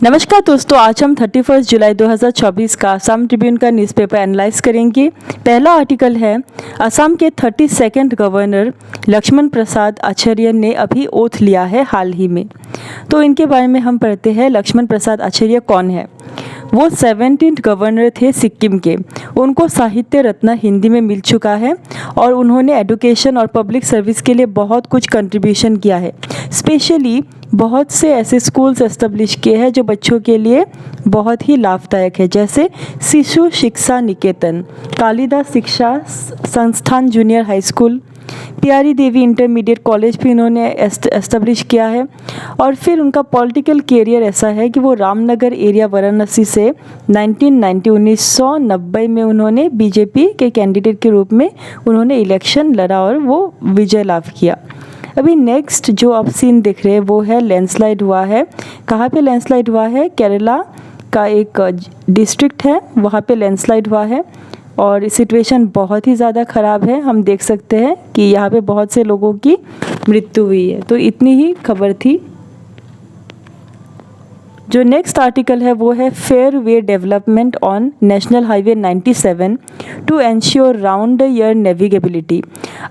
नमस्कार दोस्तों, आज हम 31 जुलाई 2024 का असम ट्रिब्यून का न्यूज़पेपर एनालाइज करेंगे। पहला आर्टिकल है, असम के 32nd गवर्नर लक्ष्मण प्रसाद आचार्य ने अभी ओथ लिया है हाल ही में। तो इनके बारे में हम पढ़ते हैं। लक्ष्मण प्रसाद आचार्य कौन है? वो 17th गवर्नर थे सिक्किम के। उनको साहित्य रत्न हिंदी में मिल चुका है और उन्होंने एडुकेशन और पब्लिक सर्विस के लिए बहुत कुछ कंट्रीब्यूशन किया है। स्पेशली बहुत से ऐसे स्कूल्स एस्टेब्लिश किए हैं जो बच्चों के लिए बहुत ही लाभदायक है, जैसे शिशु शिक्षा निकेतन, कालिदास शिक्षा संस्थान जूनियर हाई स्कूल, प्यारी देवी इंटरमीडिएट कॉलेज भी इन्होंने एस्टेब्लिश किया है। और फिर उनका पॉलिटिकल कैरियर ऐसा है कि वो रामनगर एरिया वाराणसी से 1990 में उन्होंने बीजेपी के कैंडिडेट के रूप में उन्होंने इलेक्शन लड़ा और वो विजय लाभ किया। अभी नेक्स्ट जो आप सीन देख रहे हैं वो है लैंडस्लाइड हुआ है। कहाँ पे लैंडस्लाइड हुआ है? केरला का एक डिस्ट्रिक्ट है, वहाँ पे लैंडस्लाइड हुआ है और सिचुएशन बहुत ही ज़्यादा ख़राब है। हम देख सकते हैं कि यहाँ पे बहुत से लोगों की मृत्यु हुई है। तो इतनी ही खबर थी। जो नेक्स्ट आर्टिकल है वो है fairway development on national highway 97 to ensure round year navigability.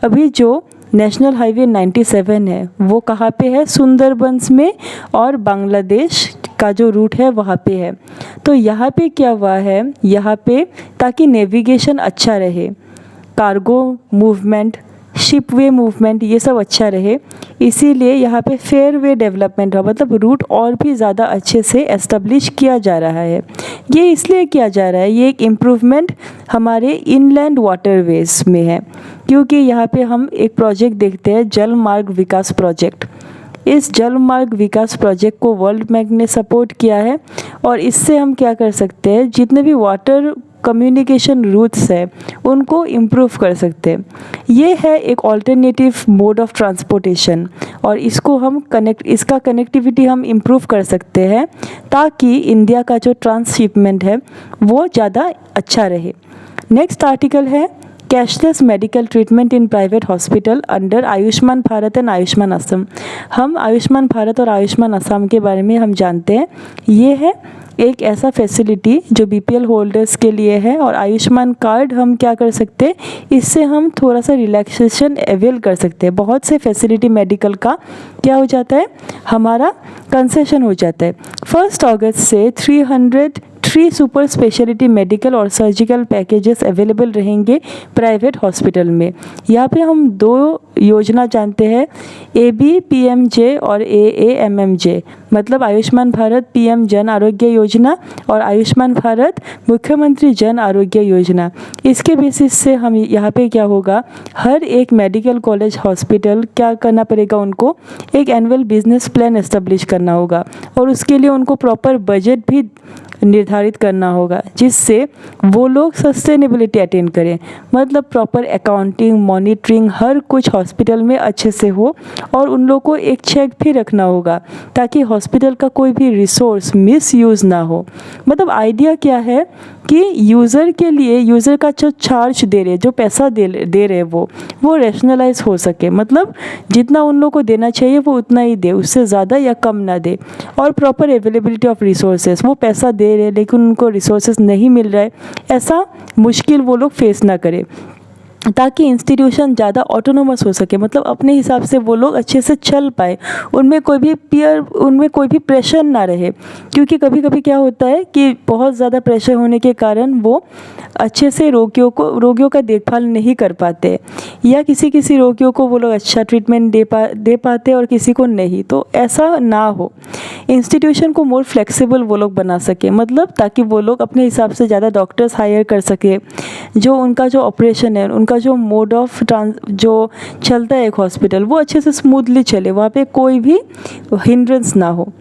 अभी जो नेशनल हाईवे 97 है वो कहाँ पे है? सुंदरबंस में और बांग्लादेश का जो रूट है वहाँ पे है। तो यहाँ पे क्या हुआ है, यहाँ पे ताकि नेविगेशन अच्छा रहे, कार्गो मूवमेंट, शिप वे मूवमेंट, ये सब अच्छा रहे, इसीलिए यहाँ पे फेयर वे डेवलपमेंट हो, मतलब रूट और भी ज़्यादा अच्छे से एस्टेब्लिश किया जा रहा है। ये इसलिए किया जा रहा है, ये एक इम्प्रूवमेंट हमारे इनलैंड वाटरवेज में है, क्योंकि यहाँ पे हम एक प्रोजेक्ट देखते हैं, जल मार्ग विकास प्रोजेक्ट। इस जल मार्ग विकास प्रोजेक्ट को वर्ल्ड बैंक ने सपोर्ट किया है और इससे हम क्या कर सकते हैं, जितने भी वाटर कम्युनिकेशन रूट्स है उनको इम्प्रूव कर सकते हैं। ये है एक ऑल्टरनेटिव मोड ऑफ ट्रांसपोर्टेशन और इसका कनेक्टिविटी हम इम्प्रूव कर सकते हैं ताकि इंडिया का जो ट्रांसशिपमेंट है वो ज़्यादा अच्छा रहे। नेक्स्ट आर्टिकल है cashless medical treatment in private hospital under Ayushman Bharat and Ayushman Assam. हम आयुष्मान भारत और आयुष्मान असम के बारे में हम जानते हैं। ये है एक ऐसा फैसिलिटी जो बीपीएल होल्डर्स के लिए है और आयुष्मान कार्ड हम क्या कर सकते हैं, इससे हम थोड़ा सा रिलैक्सेशन अवेल कर सकते हैं। बहुत से फैसिलिटी मेडिकल का क्या हो जाता है, हमारा कंसेशन हो जाता है। 1 अगस्त से 303 सुपर स्पेशलिटी मेडिकल और सर्जिकल पैकेजेस अवेलेबल रहेंगे प्राइवेट हॉस्पिटल में। यहाँ पे हम 2 योजना जानते हैं, ABPMJ और AAMMJ, मतलब आयुष्मान भारत PM जन आरोग्य योजना और आयुष्मान भारत मुख्यमंत्री जन आरोग्य योजना। इसके बेसिस से हम यहाँ पे क्या होगा, हर एक मेडिकल कॉलेज हॉस्पिटल क्या करना पड़ेगा, उनको एक एनुअल बिजनेस प्लान एस्टेब्लिश करना होगा और उसके लिए उनको प्रॉपर बजट भी निर्धारित करना होगा, जिससे वो लोग सस्टेनेबिलिटी अटेन करें, मतलब प्रॉपर अकाउंटिंग, मॉनिटरिंग हर कुछ हॉस्पिटल में अच्छे से हो। और उन लोगों को एक चेक भी रखना होगा ताकि हॉस्पिटल का कोई भी रिसोर्स मिसयूज़ ना हो। मतलब आइडिया क्या है कि यूज़र के लिए, यूज़र का जो चार्ज दे रहे, जो पैसा दे रहे वो रैशनलाइज हो सके, मतलब जितना उन लोगों को देना चाहिए वो उतना ही दे, उससे ज़्यादा या कम ना दे। और प्रॉपर अवेलेबिलिटी ऑफ रिसोर्सेज, वो पैसा दे रहे लेकिन उनको रिसोर्सेज नहीं मिल रहा है, ऐसा मुश्किल वो लोग फेस ना करें, ताकि इंस्टीट्यूशन ज़्यादा ऑटोनोमस हो सके, मतलब अपने हिसाब से वो लोग अच्छे से चल पाए, उनमें कोई भी प्रेशर ना रहे। क्योंकि कभी क्या होता है कि बहुत ज़्यादा प्रेशर होने के कारण वो अच्छे से रोगियों का देखभाल नहीं कर पाते, या किसी रोगियों को वो लोग अच्छा ट्रीटमेंट दे पाते और किसी को नहीं। तो ऐसा ना हो, इंस्टीट्यूशन को मोर फ्लेक्सिबल वो लोग बना सके, मतलब ताकि वो लोग अपने हिसाब से ज़्यादा डॉक्टर्स हायर कर सके, जो उनका जो ऑपरेशन है, उनका जो मोड ऑफ जो चलता है एक हॉस्पिटल, वो अच्छे से स्मूथली चले, वहाँ पे कोई भी हिंड्रेंस ना हो।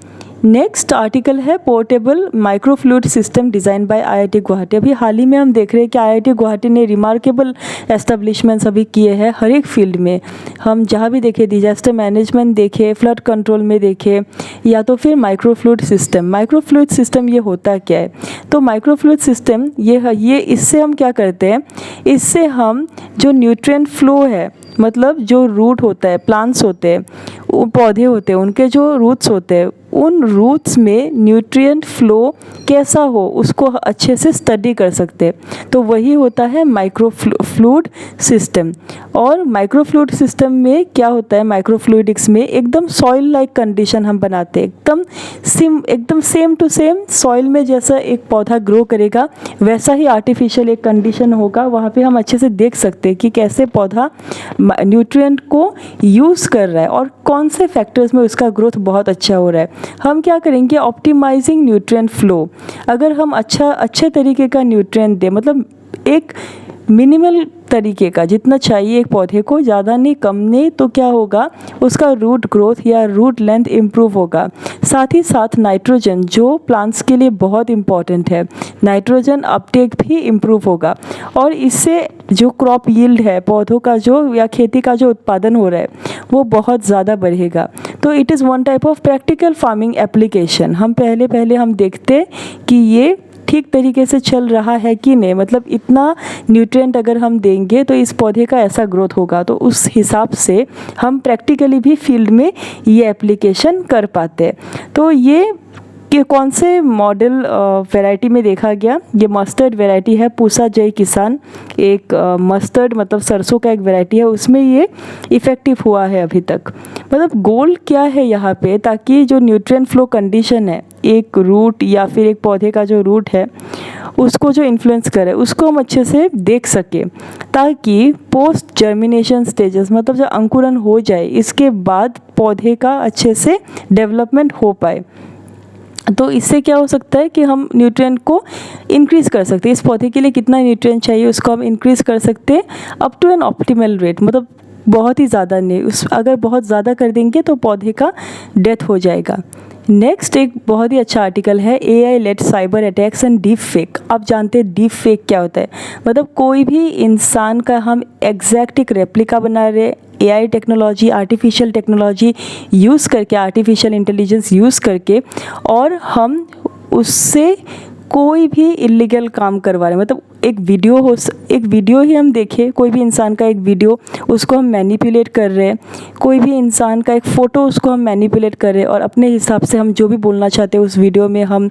नेक्स्ट आर्टिकल है portable microfluid system design by IIT Guwahati. अभी हाल ही में हम देख रहे हैं कि IIT गुवाहाटी ने रिमार्केबल एस्टेब्लिशमेंट्स अभी किए हैं हर एक फील्ड में। हम जहाँ भी देखें, डिजास्टर मैनेजमेंट देखें, फ्लड कंट्रोल में देखें, या तो फिर माइक्रोफ्लूइड सिस्टम ये होता क्या है? तो माइक्रोफ्लूइड सिस्टम ये इससे हम क्या करते हैं, इससे हम जो न्यूट्रिएंट फ्लो है, मतलब जो रूट होता है, प्लांट्स होते हैं, पौधे होते हैं, उनके जो रूट्स होते हैं उन रूट्स में न्यूट्रिएंट फ्लो कैसा हो उसको अच्छे से स्टडी कर सकते हैं। तो वही होता है माइक्रोफ्लूइड सिस्टम। और माइक्रोफ्लूइड सिस्टम में क्या होता है, माइक्रोफ्लूइडिक्स में एकदम सॉइल लाइक कंडीशन हम बनाते हैं, एकदम सेम टू सेम सॉइल में जैसा एक पौधा ग्रो करेगा वैसा ही आर्टिफिशियल एक कंडीशन होगा। वहाँ पे हम अच्छे से देख सकते हैं कि कैसे पौधा न्यूट्रिएंट को यूज़ कर रहा है और कौन से फैक्टर्स में उसका ग्रोथ बहुत अच्छा हो रहा है। हम क्या करेंगे, ऑप्टिमाइजिंग न्यूट्रिएंट फ्लो। अगर हम अच्छे तरीके का न्यूट्रिएंट दें, मतलब एक मिनिमल तरीके का, जितना चाहिए एक पौधे को, ज़्यादा नहीं कम नहीं, तो क्या होगा, उसका रूट ग्रोथ या रूट लेंथ इम्प्रूव होगा। साथ ही साथ नाइट्रोजन जो प्लांट्स के लिए बहुत इम्पॉर्टेंट है, नाइट्रोजन अपटेक भी इम्प्रूव होगा और इससे जो क्रॉप यील्ड है, पौधों का जो या खेती का जो उत्पादन हो रहा है वो बहुत ज़्यादा बढ़ेगा। तो it is one type of practical farming application. हम पहले हम देखते कि ये ठीक तरीके से चल रहा है कि नहीं, मतलब इतना न्यूट्रिएंट अगर हम देंगे तो इस पौधे का ऐसा ग्रोथ होगा। तो उस हिसाब से हम प्रैक्टिकली भी फील्ड में ये एप्लीकेशन कर पाते हैं। तो ये कि कौन से मॉडल वैरायटी में देखा गया, ये मस्टर्ड वैरायटी है, पूसा जय किसान, एक मस्टर्ड मतलब सरसों का एक वैरायटी है, उसमें ये इफ़ेक्टिव हुआ है अभी तक। मतलब गोल क्या है यहाँ पे, ताकि जो न्यूट्रिएंट फ्लो कंडीशन है, एक रूट या फिर एक पौधे का जो रूट है उसको जो इन्फ्लुएंस करे उसको हम अच्छे से देख सके, ताकि पोस्ट जर्मिनेशन स्टेजेस, मतलब जब अंकुरन हो जाए इसके बाद पौधे का अच्छे से डेवलपमेंट हो पाए। तो इससे क्या हो सकता है कि हम न्यूट्रिएंट को इंक्रीज़ कर सकते हैं। इस पौधे के लिए कितना न्यूट्रिएंट चाहिए उसको हम इंक्रीज़ कर सकते हैं up to an optimal rate, मतलब बहुत ही ज़्यादा नहीं, अगर बहुत ज़्यादा कर देंगे तो पौधे का डेथ हो जाएगा। नेक्स्ट एक बहुत ही अच्छा आर्टिकल है, AI led cyber attacks and deep fake. आप जानते हैं डीप फेक क्या होता है, मतलब कोई भी इंसान का हम एग्जैक्ट एक रेप्लिका बना रहे, AI technology, artificial technology use करके, आर्टिफिशियल इंटेलिजेंस यूज़ करके, और हम उससे कोई भी इलीगल काम करवा रहे हैं। मतलब एक वीडियो ही हम देखें, कोई भी इंसान का एक वीडियो, उसको हम मैनिपुलेट कर रहे हैं, कोई भी इंसान का एक फ़ोटो, उसको हम मैनिपुलेट कर रहे हैं और अपने हिसाब से हम जो भी बोलना चाहते हैं उस वीडियो में हम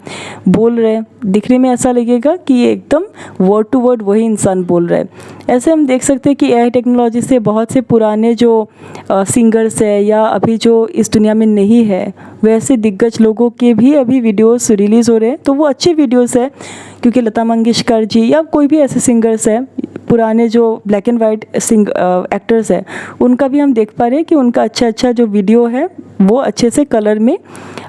बोल रहे हैं। दिखने में ऐसा लगेगा कि ये एकदम वर्ड टू वर्ड वही इंसान बोल रहा है। ऐसे हम देख सकते हैं कि AI टेक्नोलॉजी से बहुत से पुराने जो सिंगर्स है या अभी जो इस दुनिया में नहीं है वैसे दिग्गज लोगों के भी अभी वीडियोस रिलीज़ हो रहे हैं। तो वो अच्छे वीडियोस है, क्योंकि लता मंगेशकर जी या कोई भी ऐसे सिंगर्स हैं, पुराने जो ब्लैक एंड वाइट एक्टर्स हैं, उनका भी हम देख पा रहे हैं कि उनका अच्छा जो वीडियो है वो अच्छे से कलर में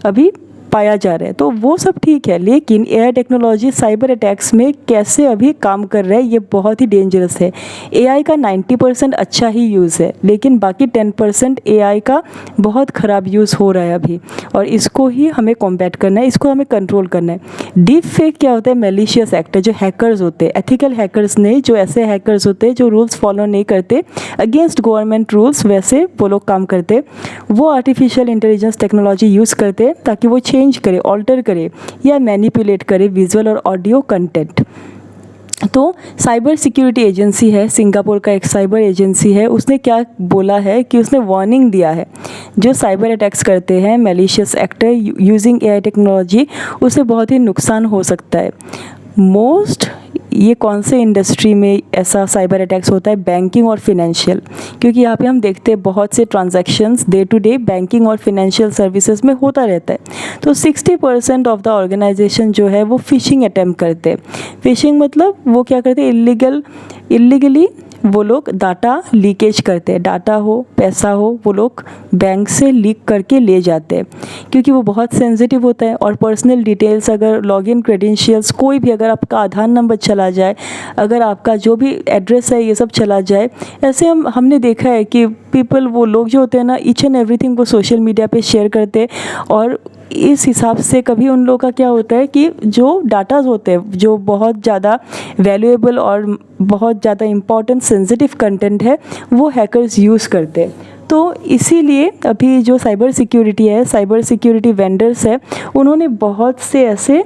अभी पाया जा रहा है। तो वो सब ठीक है, लेकिन AI टेक्नोलॉजी साइबर अटैक्स में कैसे अभी काम कर रहा है ये बहुत ही डेंजरस है। AI का 90% अच्छा ही यूज़ है, लेकिन बाकी 10% AI का बहुत ख़राब यूज़ हो रहा है अभी, और इसको ही हमें कॉम्बैट करना है, इसको हमें कंट्रोल करना है। डीप फेक क्या होता है, मैलिशियस एक्टर, जो हैकर्स होते हैं, एथिकल हैकर्स नहीं, जो ऐसे हैकर्स होते हैं जो रूल्स फॉलो नहीं करते, अगेंस्ट गवर्नमेंट रूल्स, वैसे वो लोग काम करते, वो आर्टिफिशियल इंटेलिजेंस टेक्नोलॉजी यूज़ करते ताकि वो चेंज करे, ऑल्टर करे या मैनिपुलेट करे विजुअल और ऑडियो कंटेंट। तो साइबर सिक्योरिटी एजेंसी है, सिंगापुर का एक साइबर एजेंसी है, उसने क्या बोला है कि उसने वार्निंग दिया है, जो साइबर अटैक्स करते हैं malicious actor using AI technology, उससे बहुत ही नुकसान हो सकता है। ये कौन से इंडस्ट्री में ऐसा साइबर अटैक्स होता है, बैंकिंग और फिनेंशियल, क्योंकि यहाँ पे हम देखते हैं बहुत से transactions day to day banking और फिनेंशियल सर्विसेज में होता रहता है। तो 60% ऑफ द ऑर्गेनाइजेशन जो है वो फिशिंग अटैम्प्ट करते हैं। फिशिंग मतलब वो क्या करते हैं, इलीगली वो लोग डाटा लीकेज करते हैं, डाटा हो पैसा हो वो लोग बैंक से लीक करके ले जाते हैं, क्योंकि वो बहुत सेंसिटिव होता है। और पर्सनल डिटेल्स, अगर लॉगिन क्रेडेंशियल्स, कोई भी, अगर आपका आधार नंबर चला जाए, अगर आपका जो भी एड्रेस है ये सब चला जाए, ऐसे हमने देखा है कि पीपल, वो लोग जो होते हैं ना, ईच एंड एवरीथिंग वो सोशल मीडिया पे शेयर करते हैं, और इस हिसाब से कभी उन लोगों का क्या होता है कि जो डाटाज होते हैं, जो बहुत ज़्यादा वैल्यूएबल और बहुत ज़्यादा इम्पॉर्टेंट सेंसिटिव कंटेंट है, वो हैकर्स यूज़ करते हैं। तो इसीलिए अभी जो साइबर सिक्योरिटी है, साइबर सिक्योरिटी वेंडर्स है, उन्होंने बहुत से ऐसे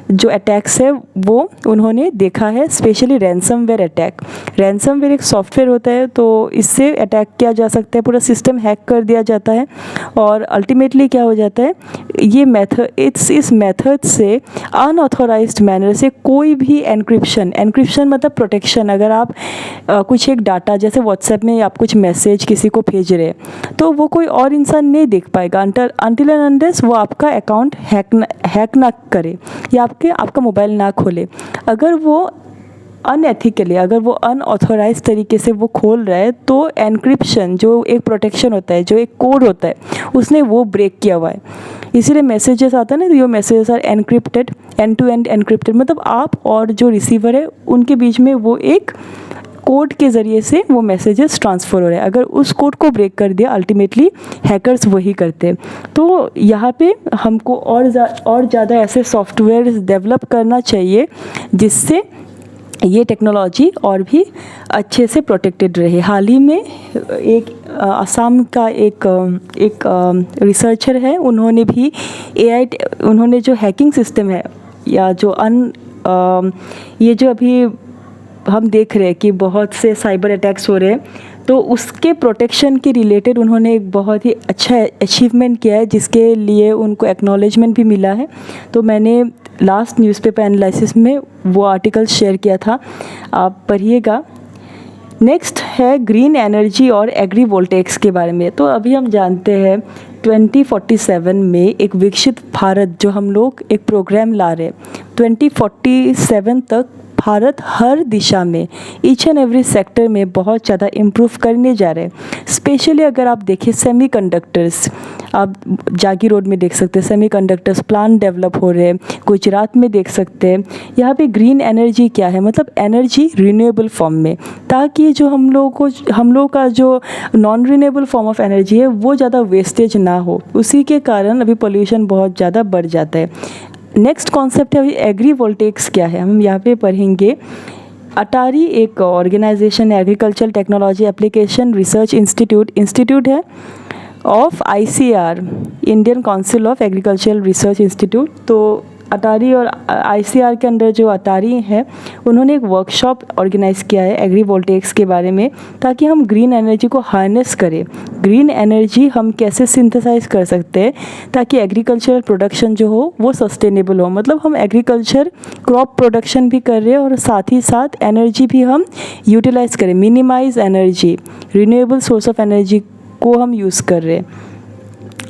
जो अटैक्स है वो उन्होंने देखा है, स्पेशली रैंसमवेयर अटैक। रैंसमवेयर एक सॉफ्टवेयर होता है, तो इससे अटैक किया जा सकता है, पूरा सिस्टम हैक कर दिया जाता है और अल्टीमेटली क्या हो जाता है, ये मेथड इस मेथड से अनऑथोराइज्ड मैनर से कोई भी एनक्रिप्शन मतलब प्रोटेक्शन, अगर आप कुछ एक डाटा जैसे व्हाट्सएप में आप कुछ मैसेज किसी को भेज रहे हैं तो वो कोई और इंसान नहीं देख पाएगा अनटिल एंड अनलेस वो आपका अकाउंट हैक ना करे या आपका मोबाइल ना खोले। अगर वो अनएथिकली, अगर वो अनऑथोराइज तरीके से वो खोल रहा है तो एनक्रिप्शन जो एक प्रोटेक्शन होता है, जो एक कोड होता है, उसने वो ब्रेक किया हुआ है। इसीलिए मैसेजेस आता है ना, तो ये messages are encrypted, end to end encrypted, मतलब आप और जो रिसीवर है उनके बीच में वो एक कोड के ज़रिए से वो मैसेजेस ट्रांसफ़र हो रहे हैं। अगर उस कोड को ब्रेक कर दिया, अल्टीमेटली हैकर्स वही करते हैं। तो यहाँ पे हमको और ज़्यादा ऐसे सॉफ्टवेयर डेवलप करना चाहिए जिससे ये टेक्नोलॉजी और भी अच्छे से प्रोटेक्टेड रहे। हाल ही में एक असम का एक रिसर्चर है, उन्होंने भी उन्होंने जो हैकिंग सिस्टम है या जो ये जो अभी हम देख रहे हैं कि बहुत से साइबर अटैक्स हो रहे हैं, तो उसके प्रोटेक्शन के रिलेटेड उन्होंने एक बहुत ही अच्छा अचीवमेंट किया है जिसके लिए उनको एक्नॉलेजमेंट भी मिला है। तो मैंने लास्ट न्यूज़पेपर एनालिसिस में वो आर्टिकल शेयर किया था, आप पढ़िएगा। नेक्स्ट है ग्रीन एनर्जी और एग्री वोल्टेक्स के बारे में। तो अभी हम जानते हैं 2047 में एक विकसित भारत जो हम लोग एक प्रोग्राम ला रहे हैं, 2047 तक भारत हर दिशा में ईच एंड एवरी सेक्टर में बहुत ज़्यादा इम्प्रूव करने जा रहे हैं। स्पेशली अगर आप देखें सेमीकंडक्टर्स, आप जागी रोड में देख सकते हैं सेमीकंडक्टर्स प्लांट डेवलप हो रहे हैं, गुजरात में देख सकते हैं। यहाँ पे ग्रीन एनर्जी क्या है, मतलब एनर्जी रिन्यूएबल फॉर्म में, ताकि जो हम लोग का जो non renewable form of energy है वो ज़्यादा वेस्टेज ना हो। उसी के कारण अभी पोल्यूशन बहुत ज़्यादा बढ़ जाता है। नेक्स्ट कॉन्सेप्ट है एग्री वोल्टेक्स क्या है, हम यहाँ पे पढ़ेंगे। अटारी एक ऑर्गेनाइजेशन है, agriculture technology application research institute है of ICAR, Indian council of agricultural research institute. तो अटारी और ICAR के अंदर जो अटारी है, उन्होंने एक वर्कशॉप ऑर्गेनाइज़ किया है एग्री वोल्टेक्स के बारे में, ताकि हम ग्रीन एनर्जी को हार्नेस करें। ग्रीन एनर्जी हम कैसे सिंथेसाइज कर सकते हैं ताकि एग्रीकल्चरल प्रोडक्शन जो हो वो सस्टेनेबल हो, मतलब हम एग्रीकल्चर क्रॉप प्रोडक्शन भी कर रहे हैं और साथ ही साथ एनर्जी भी हम यूटिलाइज करें, minimise energy, renewable source of energy को हम यूज़ कर रहे हैं।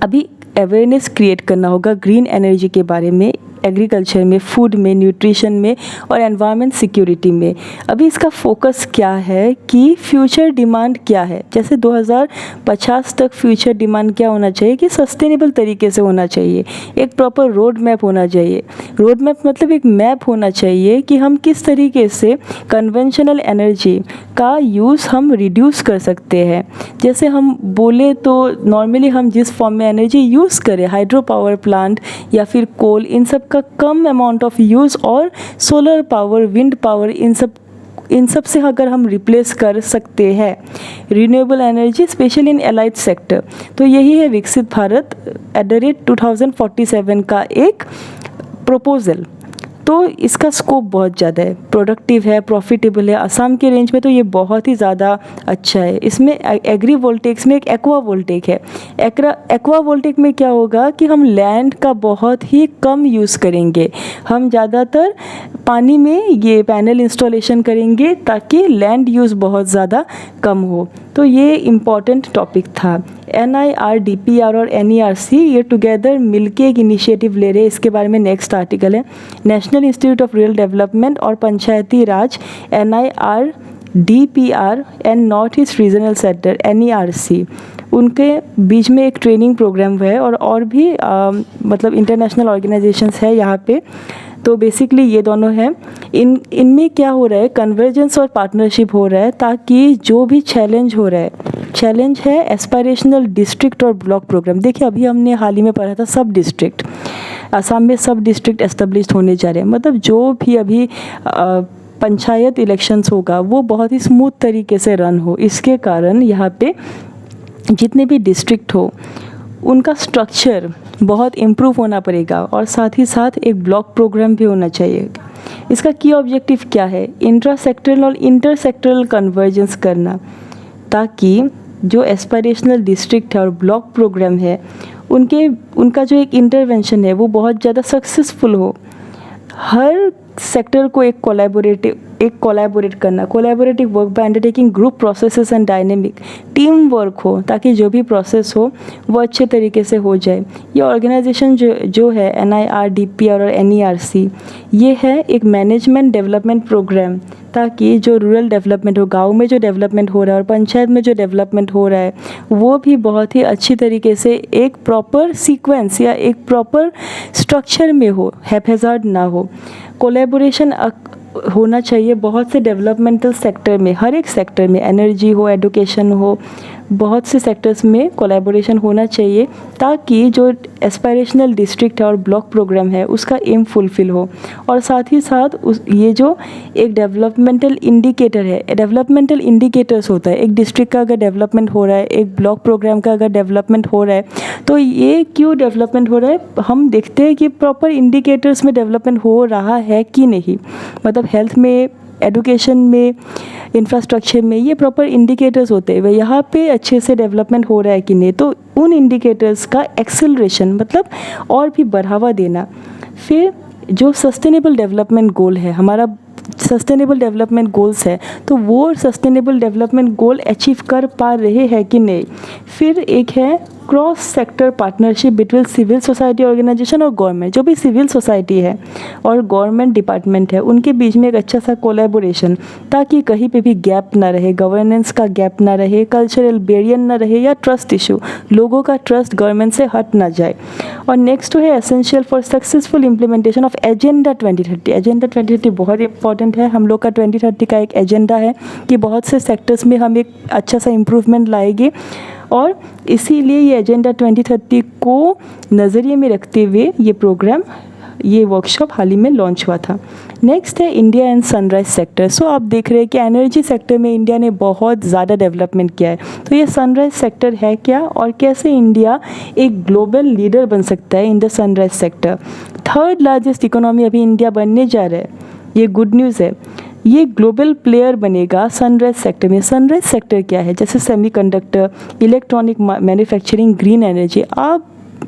अभी अवेयरनेस क्रिएट करना होगा ग्रीन एनर्जी के बारे में, एग्रीकल्चर में, फूड में, न्यूट्रिशन में और एनवायरनमेंट सिक्योरिटी में। अभी इसका फोकस क्या है कि फ्यूचर डिमांड क्या है, जैसे 2050 तक फ्यूचर डिमांड क्या होना चाहिए कि सस्टेनेबल तरीके से होना चाहिए, एक प्रॉपर रोड मैप होना चाहिए। रोड मैप मतलब एक मैप होना चाहिए कि हम किस तरीके से कन्वेंशनल एनर्जी का यूज़ हम रिड्यूस कर सकते हैं। जैसे हम बोले तो नॉर्मली हम जिस फॉर्म में एनर्जी यूज़ करें, हाइड्रो पावर प्लांट या फिर कोल, इन सब का कम अमाउंट ऑफ यूज़, और सोलर पावर, विंड पावर, इन सब से अगर हम रिप्लेस कर सकते हैं renewable energy, specially in allied sector, तो यही है विकसित भारत @2047 का एक प्रपोजल। तो इसका स्कोप बहुत ज़्यादा है, प्रोडक्टिव है, प्रॉफिटेबल है। असम के रेंज में तो ये बहुत ही ज़्यादा अच्छा है। इसमें एग्री वोल्टेक्स में एक एक्वा वोल्टेक है। एक्वा वोल्टेक में क्या होगा कि हम लैंड का बहुत ही कम यूज़ करेंगे, हम ज़्यादातर पानी में ये पैनल इंस्टॉलेशन करेंगे ताकि लैंड यूज़ बहुत ज़्यादा कम हो। तो ये इम्पॉर्टेंट टॉपिक था। NIR, DPR और NERC ये टुगेदर मिलके एक इनिशिएटिव ले रहे हैं, इसके बारे में नेक्स्ट आर्टिकल है। National institute of rural development और पंचायती राज NIR, DPR and north east regional centre NERC, उनके बीच में एक ट्रेनिंग प्रोग्राम है और भी मतलब इंटरनेशनल ऑर्गेनाइजेशंस है यहाँ पे। तो बेसिकली ये दोनों हैं। इनमें क्या हो रहा है, कन्वर्जेंस और पार्टनरशिप हो रहा है, ताकि जो भी चैलेंज हो रहा है, चैलेंज है एस्पायरेशनल डिस्ट्रिक्ट और ब्लॉक प्रोग्राम। देखिए अभी हमने हाल ही में पढ़ा था सब डिस्ट्रिक्ट, असम में सब डिस्ट्रिक्ट एस्टेब्लिश होने जा रहे हैं, मतलब जो भी अभी पंचायत इलेक्शंस होगा वो बहुत ही स्मूथ तरीके से रन हो। इसके कारण यहाँ पे जितने भी डिस्ट्रिक्ट हो उनका स्ट्रक्चर बहुत इम्प्रूव होना पड़ेगा और साथ ही साथ एक ब्लॉक प्रोग्राम भी होना चाहिए। इसका की ऑब्जेक्टिव क्या है? इंट्रा सेक्टरल और इंटर सेक्टरल कन्वर्जेंस करना, ताकि जो एस्पायरेशनल डिस्ट्रिक्ट है और ब्लॉक प्रोग्राम है उनका जो एक इंटरवेंशन है वो बहुत ज़्यादा सक्सेसफुल हो। हर सेक्टर को एक कोलैबोरेट करना, collaborative work by undertaking group processes and dynamic team work हो, ताकि जो भी प्रोसेस हो वो अच्छे तरीके से हो जाए। ये ऑर्गेनाइजेशन जो है NIRDP और NERC, ये है एक मैनेजमेंट डेवलपमेंट प्रोग्राम, ताकि जो रूरल डेवलपमेंट हो, गांव में जो डेवलपमेंट हो रहा है और पंचायत में जो डेवलपमेंट हो रहा है वो भी बहुत ही अच्छी तरीके से एक प्रॉपर सीक्वेंस या एक प्रॉपर स्ट्रक्चर में हो, हैप्पैज़ार्ड ना हो। कोलैबोरेशन होना चाहिए बहुत से डेवलपमेंटल सेक्टर में, हर एक सेक्टर में, एनर्जी हो, एडुकेशन हो, बहुत से सेक्टर्स में कोलैबोरेशन होना चाहिए, ताकि जो एस्पायरेशनल डिस्ट्रिक्ट है और ब्लॉक प्रोग्राम है उसका एम फुलफ़िल हो। और साथ ही साथ ये जो एक डेवलपमेंटल इंडिकेटर है, डेवलपमेंटल इंडिकेटर्स होता है, एक डिस्ट्रिक्ट का अगर डेवलपमेंट हो रहा है, एक ब्लॉक प्रोग्राम का अगर डेवलपमेंट हो रहा है, तो ये क्यों डेवलपमेंट हो रहा है, हम देखते हैं कि प्रॉपर इंडिकेटर्स में डेवलपमेंट हो रहा है कि नहीं। मतलब हेल्थ में, एडुकेशन में, इंफ्रास्ट्रक्चर में, ये प्रॉपर इंडिकेटर्स होते हैं, वह यहाँ पे अच्छे से डेवलपमेंट हो रहा है कि नहीं। तो उन इंडिकेटर्स का एक्सेलरेशन, मतलब और भी बढ़ावा देना। फिर जो सस्टेनेबल डेवलपमेंट गोल है, हमारा सस्टेनेबल डेवलपमेंट गोल्स है, तो वो सस्टेनेबल डेवलपमेंट गोल अचीव कर पा रहे हैं कि नहीं। फिर एक है cross sector partnership between civil society organisation और गवर्नमेंट। जो भी सिविल सोसाइटी है और गवर्नमेंट डिपार्टमेंट है उनके बीच में एक अच्छा सा कोलैबोरेशन, ताकि कहीं पे भी गैप ना रहे, गवर्नेंस का गैप ना रहे, कल्चरल बैरियर ना रहे या ट्रस्ट इशू, लोगों का ट्रस्ट गवर्नमेंट से हट ना जाए। और नेक्स्ट है essential for successful implementation of agenda 2030। Agenda 2030 बहुत इंपॉर्टेंट है। हम लोग का 2030 का एक एजेंडा है कि बहुत से सेक्टर्स में हम एक अच्छा सा इम्प्रूवमेंट लाएंगे, और इसीलिए ये एजेंडा 2030 को नज़रिए में रखते हुए ये प्रोग्राम, ये वर्कशॉप हाल ही में लॉन्च हुआ था। नेक्स्ट है इंडिया एंड सनराइज सेक्टर। सो आप देख रहे हैं कि एनर्जी सेक्टर में इंडिया ने बहुत ज़्यादा डेवलपमेंट किया है। तो ये सनराइज सेक्टर है क्या, और कैसे इंडिया एक ग्लोबल लीडर बन सकता है in the sunrise sector. Third largest economy अभी इंडिया बनने जा रहा है, ये गुड न्यूज़ है। ये ग्लोबल प्लेयर बनेगा सनराइज सेक्टर में। सनराइज सेक्टर क्या है? जैसे semiconductor, electronic manufacturing, green energy. आप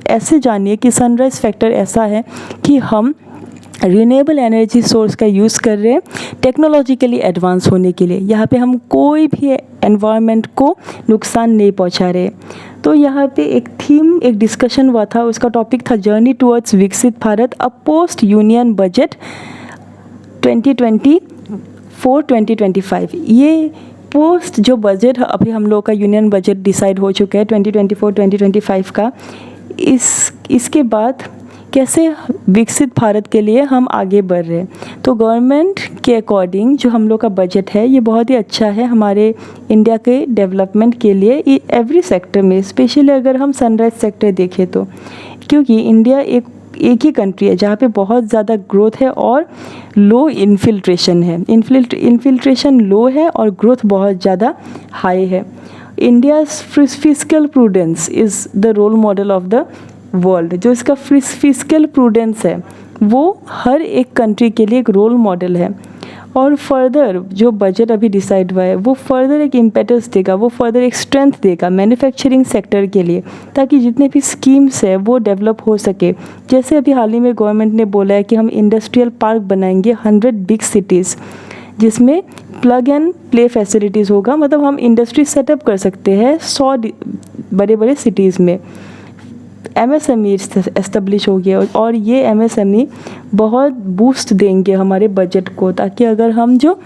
ऐसे जानिए कि सनराइज फैक्टर ऐसा है कि हम रिन्यूएबल एनर्जी सोर्स का यूज़ कर रहे हैं टेक्नोलॉजिकली एडवांस होने के लिए। यहाँ पे हम कोई भी एनवायरनमेंट को नुकसान नहीं पहुँचा रहे। तो यहाँ पे एक थीम, एक डिस्कशन हुआ था, उसका टॉपिक था जर्नी टुवर्ड्स विकसित भारत, अ पोस्ट यूनियन बजट 2024-2025। ये पोस्ट जो बजट अभी हम लोग का यूनियन बजट डिसाइड हो चुका है 2024-2025 का, इसके बाद कैसे विकसित भारत के लिए हम आगे बढ़ रहे हैं। तो गवर्नमेंट के अकॉर्डिंग जो हम लोग का बजट है ये बहुत ही अच्छा है हमारे इंडिया के डेवलपमेंट के लिए, एवरी सेक्टर में, स्पेशली अगर हम सनराइज सेक्टर देखें तो, क्योंकि इंडिया एक ही कंट्री है जहाँ पे बहुत ज़्यादा ग्रोथ है और लो इन्फिल्ट्रेशन है। इन्फिल्ट्रेशन लो है और ग्रोथ बहुत ज़्यादा हाई है। India's fiscal prudence is the role model of the world. जो इसका फिस्कल प्रूडेंस है वो हर एक कंट्री के लिए एक रोल मॉडल है। और फर्दर जो बजट अभी डिसाइड हुआ है वो फर्दर एक इम्पेटस देगा, वो फर्दर एक स्ट्रेंथ देगा मैन्युफैक्चरिंग सेक्टर के लिए, ताकि जितने भी स्कीम्स है वो डेवलप हो सके। जैसे अभी हाल ही में गवर्नमेंट ने बोला है कि हम इंडस्ट्रियल पार्क बनाएंगे 100 बिग सिटीज़, जिसमें प्लग एंड प्ले फैसिलिटीज़ होगा। मतलब हम इंडस्ट्री सेटअप कर सकते हैं 100 बड़े बड़े सिटीज़ में। MSME एस्टेब्लिश हो गया, और ये MSME बहुत बूस्ट देंगे हमारे बजट को, ताकि अगर हम जो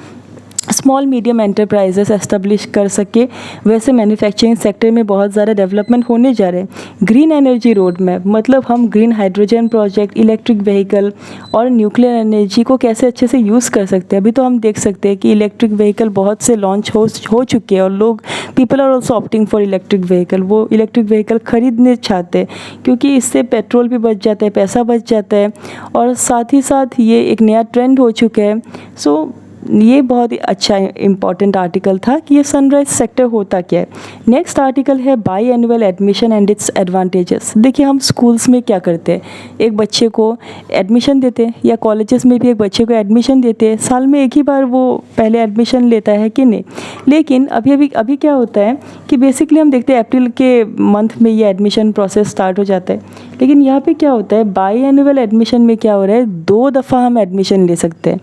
स्मॉल मीडियम एंटरप्राइजेस एस्टेब्लिश कर सके, वैसे मैन्युफैक्चरिंग सेक्टर में बहुत ज़्यादा डेवलपमेंट होने जा रहे हैं। ग्रीन एनर्जी रोड मैप, मतलब हम green hydrogen project, electric vehicle और न्यूक्लियर एनर्जी को कैसे अच्छे से यूज़ कर सकते हैं। अभी तो हम देख सकते हैं कि इलेक्ट्रिक व्हीकल बहुत से लॉन्च हो चुके हैं, और लोग, people are also opting for electric vehicle. वो इलेक्ट्रिक व्हीकल खरीदने चाहते हैं क्योंकि इससे पेट्रोल भी बच जाता है, पैसा बच जाता है, और साथ ही साथ ये एक नया ट्रेंड हो चुका है। सो ये बहुत ही अच्छा इम्पॉर्टेंट आर्टिकल था कि ये सनराइज सेक्टर होता क्या है। नेक्स्ट आर्टिकल है by annual admission and its advantages. देखिए हम स्कूल्स में क्या करते हैं, एक बच्चे को एडमिशन देते हैं, या कॉलेजेस में भी एक बच्चे को एडमिशन देते हैं, साल में एक ही बार वो पहले एडमिशन लेता है कि नहीं। लेकिन अभी क्या होता है कि बेसिकली हम देखते हैं अप्रैल के मंथ में ये एडमिशन प्रोसेस स्टार्ट हो जाता है। लेकिन यहाँ पे क्या होता है, बाई एनुअल एडमिशन में क्या हो रहा है, 2 दफ़ा हम एडमिशन ले सकते हैं,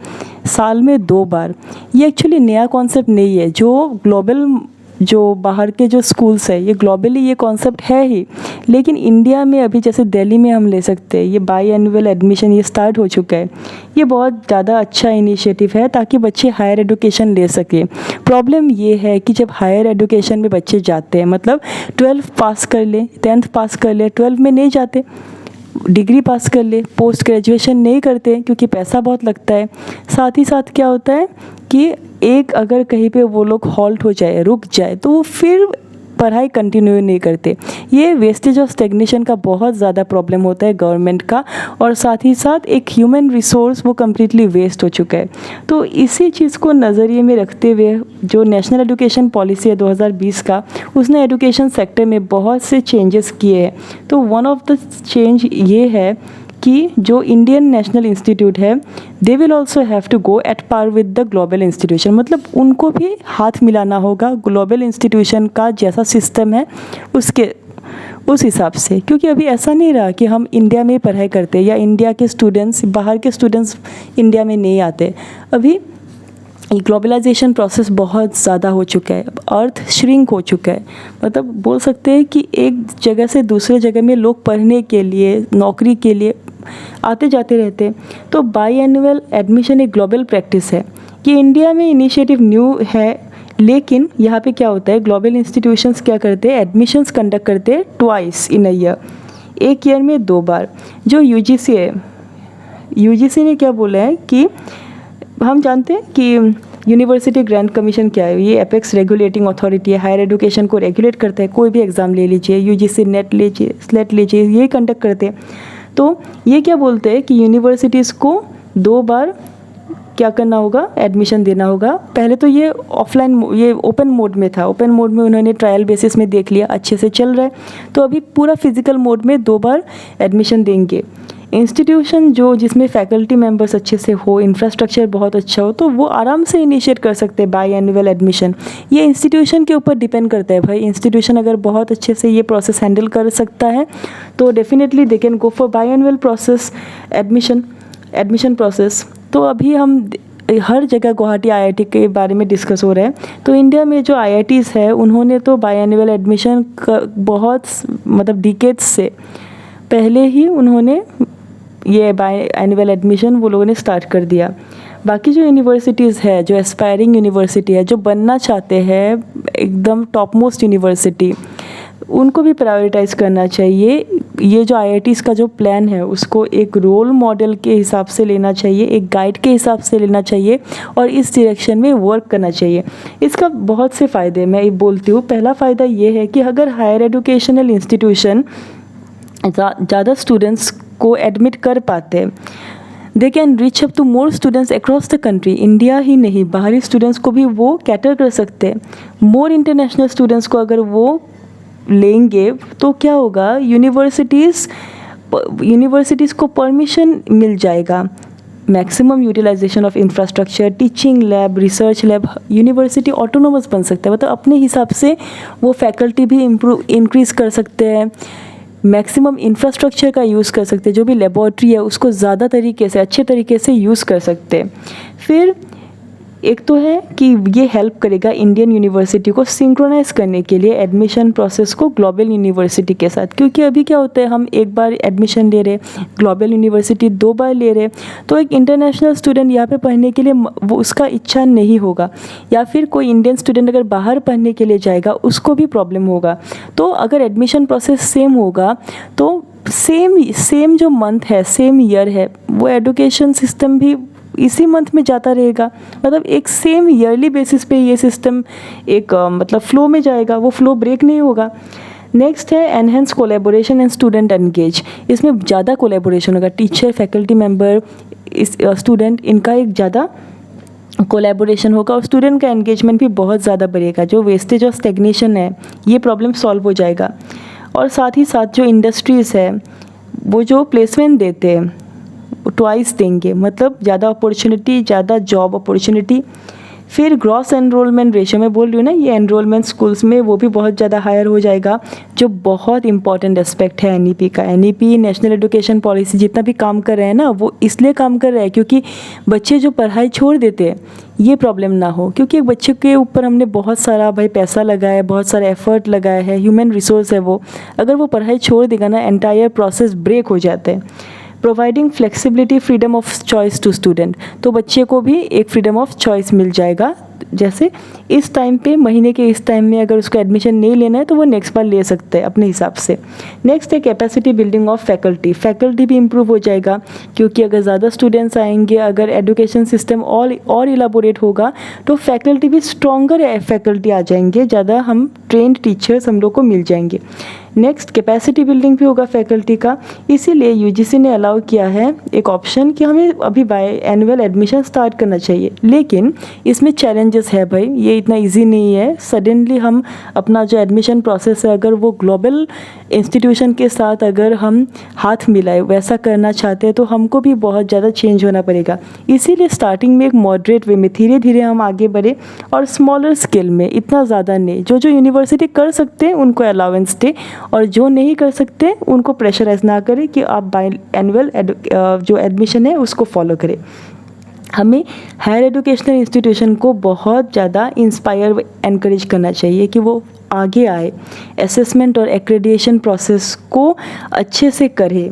साल में 2 बार। ये एक्चुअली नया कॉन्सेप्ट नहीं है, जो बाहर के जो स्कूल्स है ये ग्लोबली ये कॉन्सेप्ट है ही, लेकिन इंडिया में अभी जैसे दिल्ली में हम ले सकते हैं, ये बाई एनुअल एडमिशन ये स्टार्ट हो चुका है। ये बहुत ज़्यादा अच्छा इनिशिएटिव है ताकि बच्चे हायर एजुकेशन ले सकें। प्रॉब्लम ये है कि जब हायर एजुकेशन में बच्चे जाते हैं, मतलब 12 पास कर ले, 10th पास कर ले, 12 में नहीं जाते, डिग्री पास कर ले, पोस्ट ग्रेजुएशन नहीं करते क्योंकि पैसा बहुत लगता है। साथ ही साथ क्या होता है कि एक अगर कहीं पे वो लोग हॉल्ट हो जाए, रुक जाए, तो वो फिर पढ़ाई कंटिन्यू नहीं करते। ये वेस्टेज ऑफ स्टेग्नेशन का बहुत ज़्यादा प्रॉब्लम होता है गवर्नमेंट का, और साथ ही साथ एक ह्यूमन रिसोर्स वो कम्प्लीटली वेस्ट हो चुका है। तो इसी चीज़ को नज़रिए में रखते हुए जो नेशनल एजुकेशन पॉलिसी है 2020 का, उसने एजुकेशन सेक्टर में बहुत से चेंजेस किए हैं। तो वन ऑफ द चेंज ये है कि जो इंडियन नेशनल इंस्टीट्यूट है, they will also have to go at par with the global institution, मतलब उनको भी हाथ मिलाना होगा ग्लोबल इंस्टीट्यूशन का जैसा सिस्टम है उस हिसाब से। क्योंकि अभी ऐसा नहीं रहा कि हम इंडिया में पढ़ाई करते या इंडिया के स्टूडेंट्स, बाहर के स्टूडेंट्स इंडिया में नहीं आते। अभी ग्लोबलाइजेशन प्रोसेस बहुत ज़्यादा हो चुका है, अर्थ श्रिंक हो चुका है। मतलब बोल सकते हैं कि एक जगह से दूसरे जगह में लोग पढ़ने के लिए, नौकरी के लिए आते जाते रहते हैं। तो बाई एनुअल एडमिशन एक ग्लोबल प्रैक्टिस है। ये इंडिया में इनिशिएटिव न्यू है, लेकिन यहाँ पे क्या होता है, ग्लोबल इंस्टीट्यूशंस क्या करते हैं, एडमिशन्स कंडक्ट करते हैं ट्वाइस इन अ ईयर, एक ईयर में 2 बार। जो यूजीसी है, यूजीसी ने क्या बोला है कि हम जानते हैं कि यूनिवर्सिटी ग्रांट कमीशन क्या है, ये एपेक्स रेगुलेटिंग अथॉरिटी है, हायर एजुकेशन को रेगुलेट करता है। कोई भी एग्ज़ाम ले लीजिए, यूजीसी नेट लीजिए, स्लेट लीजिए, ये कंडक्ट करते हैं। तो ये क्या बोलते हैं कि यूनिवर्सिटीज़ को 2 बार क्या करना होगा, एडमिशन देना होगा। पहले तो ये ऑफलाइन, ये ओपन मोड में था, ओपन मोड में उन्होंने ट्रायल बेसिस में देख लिया, अच्छे से चल रहा है, तो अभी पूरा फिजिकल मोड में 2 बार एडमिशन देंगे। इंस्टीट्यूशन जिसमें फैकल्टी मेंबर्स अच्छे से हो, इंफ्रास्ट्रक्चर बहुत अच्छा हो, तो वो आराम से इनिशिएट कर सकते हैं बाई एनुअल एडमिशन। ये इंस्टीट्यूशन के ऊपर डिपेंड करता है भाई, इंस्टीट्यूशन अगर बहुत अच्छे से ये प्रोसेस हैंडल कर सकता है तो definitely they can go for by annual process admission process. तो अभी हम हर जगह गुवाहाटी आईआईटी के बारे में डिस्कस हो रहा है। तो इंडिया में जो आईआईटीज़ है उन्होंने तो बाई एनुअल एडमिशन बहुत मतलब डिकेड्स से पहले ही उन्होंने ये बाई एनुअल एडमिशन वो लोगों ने स्टार्ट कर दिया। बाकी जो यूनिवर्सिटीज़ है, जो एस्पायरिंग यूनिवर्सिटी है, जो बनना चाहते हैं एकदम टॉप मोस्ट यूनिवर्सिटी, उनको भी प्रायोरिटाइज़ करना चाहिए। ये जो आईआईटीज़ का जो प्लान है उसको एक रोल मॉडल के हिसाब से लेना चाहिए, एक गाइड के हिसाब से लेना चाहिए और इस डायरेक्शन में वर्क करना चाहिए। इसका बहुत से फ़ायदे मैं बोलती हूँ। पहला फ़ायदा ये है कि अगर हायर एजुकेशनल इंस्टीट्यूशन ज़्यादा स्टूडेंट्स को एडमिट कर पाते, they can reach up to more students across the country. India ही नहीं, बाहरी स्टूडेंट्स को भी वो कैटर कर सकते हैं। मोर इंटरनेशनल स्टूडेंट्स को अगर वो लेंगे तो क्या होगा, यूनिवर्सिटीज़ को परमिशन मिल जाएगा, maximum utilization of infrastructure, teaching lab, research lab, university autonomous बन सकता है। मतलब अपने हिसाब से वो फैकल्टी भी इंक्रीज़ कर सकते हैं, मैक्सिमम इंफ्रास्ट्रक्चर का यूज़ कर सकते हैं, जो भी लेबॉर्ट्री है उसको ज़्यादा तरीके से, अच्छे तरीके से यूज़ कर सकते हैं। फिर एक तो है कि ये हेल्प करेगा इंडियन यूनिवर्सिटी को सिंक्रोनाइज़ करने के लिए एडमिशन प्रोसेस को ग्लोबल यूनिवर्सिटी के साथ। क्योंकि अभी क्या होता है, हम एक बार एडमिशन ले रहे, ग्लोबल यूनिवर्सिटी 2 बार ले रहे, तो एक इंटरनेशनल स्टूडेंट यहाँ पे पढ़ने के लिए वो उसका इच्छा नहीं होगा, या फिर कोई इंडियन स्टूडेंट अगर बाहर पढ़ने के लिए जाएगा उसको भी प्रॉब्लम होगा। तो अगर एडमिशन प्रोसेस सेम होगा तो सेम जो मंथ है, सेम ईयर है, वो एजुकेशन सिस्टम भी इसी मंथ में जाता रहेगा। मतलब एक सेम ईयरली बेसिस पे ये सिस्टम एक मतलब फ्लो में जाएगा, वो फ्लो ब्रेक नहीं होगा। नेक्स्ट है enhance collaboration and student engage. इसमें ज़्यादा कोलैबोरेशन होगा, टीचर, फैकल्टी मेंबर, स्टूडेंट, इनका एक ज़्यादा कोलैबोरेशन होगा और स्टूडेंट का एंगेजमेंट भी बहुत ज़्यादा बढ़ेगा। जो वेस्टेज और स्टेग्नेशन है ये प्रॉब्लम सॉल्व हो जाएगा। और साथ ही साथ जो इंडस्ट्रीज़ है वो जो प्लेसमेंट देते हैं वो ट्वाइस देंगे, मतलब ज़्यादा अपॉर्चुनिटी, ज़्यादा जॉब अपॉर्चुनिटी। फिर ग्रॉस एनरोलमेंट रेशियो मैं बोल रही हूँ ना, ये एनरोलमेंट स्कूल्स में वो भी बहुत ज़्यादा हायर हो जाएगा, जो बहुत इंपॉर्टेंट एस्पेक्ट है एनईपी का। एनईपी नेशनल एजुकेशन पॉलिसी जितना भी काम कर रहे हैं ना, वो इसलिए काम कर रहे हैं क्योंकि बच्चे जो पढ़ाई छोड़ देते हैं ये प्रॉब्लम ना हो। क्योंकि एक बच्चे के ऊपर हमने बहुत सारा भाई पैसा लगाया है, बहुत सारा एफर्ट लगाया है, ह्यूमन रिसोर्स है वो, अगर वो पढ़ाई छोड़ देगा ना एंटायर प्रोसेस ब्रेक हो जाता है। Providing flexibility, freedom of choice to student, तो बच्चे को भी एक फ्रीडम ऑफ चॉइस मिल जाएगा। जैसे इस टाइम पे, महीने के इस टाइम में अगर उसको एडमिशन नहीं लेना है तो वो नेक्स्ट बार ले सकते हैं अपने हिसाब से। नेक्स्ट है कैपेसिटी बिल्डिंग ऑफ फैकल्टी भी इम्प्रूव हो जाएगा, क्योंकि अगर ज़्यादा स्टूडेंट्स आएंगे, अगर एजुकेशन सिस्टम और इलाबोरेट होगा तो फैकल्टी भी स्ट्रॉन्गर फैकल्टी आ जाएंगे, ज़्यादा हम ट्रेंड टीचर्स हम लोग को मिल जाएंगे। नेक्स्ट कैपेसिटी बिल्डिंग भी होगा फैकल्टी का, इसीलिए यूजीसी ने अलाउ किया है एक ऑप्शन कि हमें अभी बाय एनुअल एडमिशन स्टार्ट करना चाहिए। लेकिन इसमें चैलेंजेस है भाई, ये इतना इजी नहीं है सडनली हम अपना जो एडमिशन प्रोसेस है अगर वो ग्लोबल इंस्टीट्यूशन के साथ अगर हम हाथ मिलाए वैसा करना चाहते हैं तो हमको भी बहुत ज़्यादा चेंज होना पड़ेगा। इसीलिए स्टार्टिंग में एक मॉडरेट वे में धीरे धीरे हम आगे बढ़े और स्मॉलर स्केल में, इतना ज़्यादा नहीं। जो यूनिवर्सिटी कर सकते हैं उनको अलाउंस दे और जो नहीं कर सकते उनको प्रेशराइज ना करें कि आप बाय एनुअल जो एडमिशन है उसको फॉलो करें। हमें हायर एजुकेशनल इंस्टीट्यूशन को बहुत ज़्यादा इंस्पायर एनकरेज करना चाहिए कि वो आगे आए, असेसमेंट और एक्रेडिटेशन प्रोसेस को अच्छे से करे।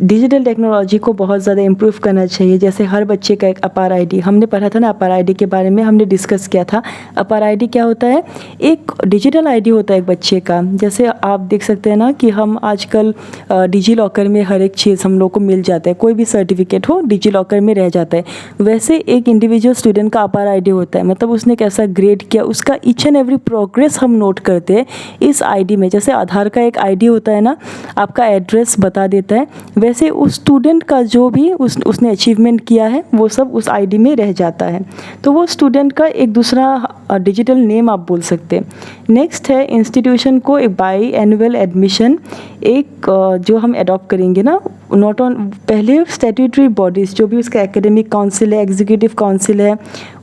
डिजिटल टेक्नोलॉजी को बहुत ज़्यादा इम्प्रूव करना चाहिए। जैसे हर बच्चे का एक अपार आईडी, हमने पढ़ा था ना, अपार आईडी के बारे में हमने डिस्कस किया था। अपार आईडी क्या होता है? एक डिजिटल आईडी होता है एक बच्चे का। जैसे आप देख सकते हैं ना कि हम आजकल डिजी लॉकर में हर एक चीज़ हम लोग को मिल जाता है, कोई भी सर्टिफिकेट हो डिजी लॉकर में रह जाता है। वैसे एक इंडिविजुअल स्टूडेंट का अपार आईडी होता है, मतलब उसने कैसा ग्रेड किया उसका ईच एंड एवरी प्रोग्रेस हम नोट करते हैं इस आईडी में। जैसे आधार का एक आईडी होता है ना, आपका एड्रेस बता देता है, वैसे उस स्टूडेंट का जो भी उसने अचीवमेंट किया है वो सब उस आईडी में रह जाता है। तो वो स्टूडेंट का एक दूसरा डिजिटल नेम आप बोल सकते हैं। नेक्स्ट है इंस्टीट्यूशन को एक बाई एनुअल एडमिशन एक जो हम अडॉप्ट करेंगे ना, नॉट ऑन पहले स्टैट्यूटरी बॉडीज़ जो भी उसका एकेडमिक काउंसिल है, एग्जीक्यूटिव काउंसिल है,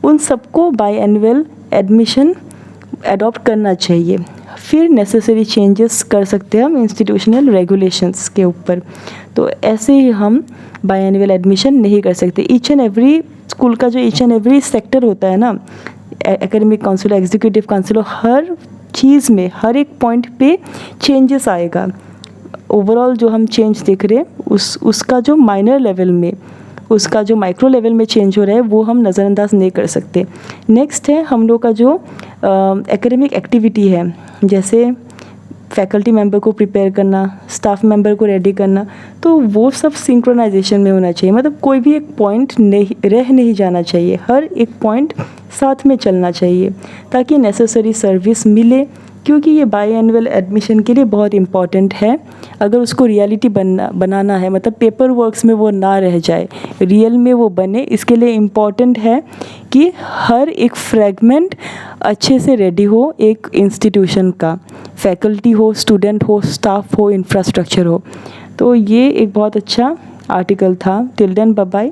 उन सबको बाई एनुअल एडमिशन अडॉप्ट करना चाहिए। फिर नेसेसरी चेंजेस कर सकते हैं हम इंस्टीट्यूशनल रेगुलेशंस के ऊपर। तो ऐसे ही हम बाय एनुअल एडमिशन नहीं कर सकते। ईच एंड एवरी स्कूल का जो ईच एंड एवरी सेक्टर होता है ना, एकेडमिक काउंसिल, एग्जीक्यूटिव काउंसिल, हर चीज़ में हर एक पॉइंट पे चेंजेस आएगा। ओवरऑल जो हम चेंज देख रहे हैं उसका जो माइनर लेवल में, उसका जो माइक्रो लेवल में चेंज हो रहा है वो हम नज़रअंदाज नहीं कर सकते। नेक्स्ट है हम लोग का जो एकेडमिक एक्टिविटी है, जैसे फैकल्टी मेंबर को प्रिपेयर करना, स्टाफ मेंबर को रेडी करना, तो वो सब सिंक्रोनाइजेशन में होना चाहिए। मतलब कोई भी एक पॉइंट नहीं जाना चाहिए, हर एक पॉइंट साथ में चलना चाहिए ताकि नेसेसरी सर्विस मिले। क्योंकि ये बाई एनुअल एडमिशन के लिए बहुत इम्पॉर्टेंट है। अगर उसको रियलिटी बनाना है, मतलब पेपर वर्क्स में वो ना रह जाए, रियल में वो बने, इसके लिए इम्पॉर्टेंट है कि हर एक फ्रेगमेंट अच्छे से रेडी हो एक इंस्टीट्यूशन का, फैकल्टी हो, स्टूडेंट हो, स्टाफ हो, इंफ्रास्ट्रक्चर हो। तो ये एक बहुत अच्छा आर्टिकल था। Till then bye bye.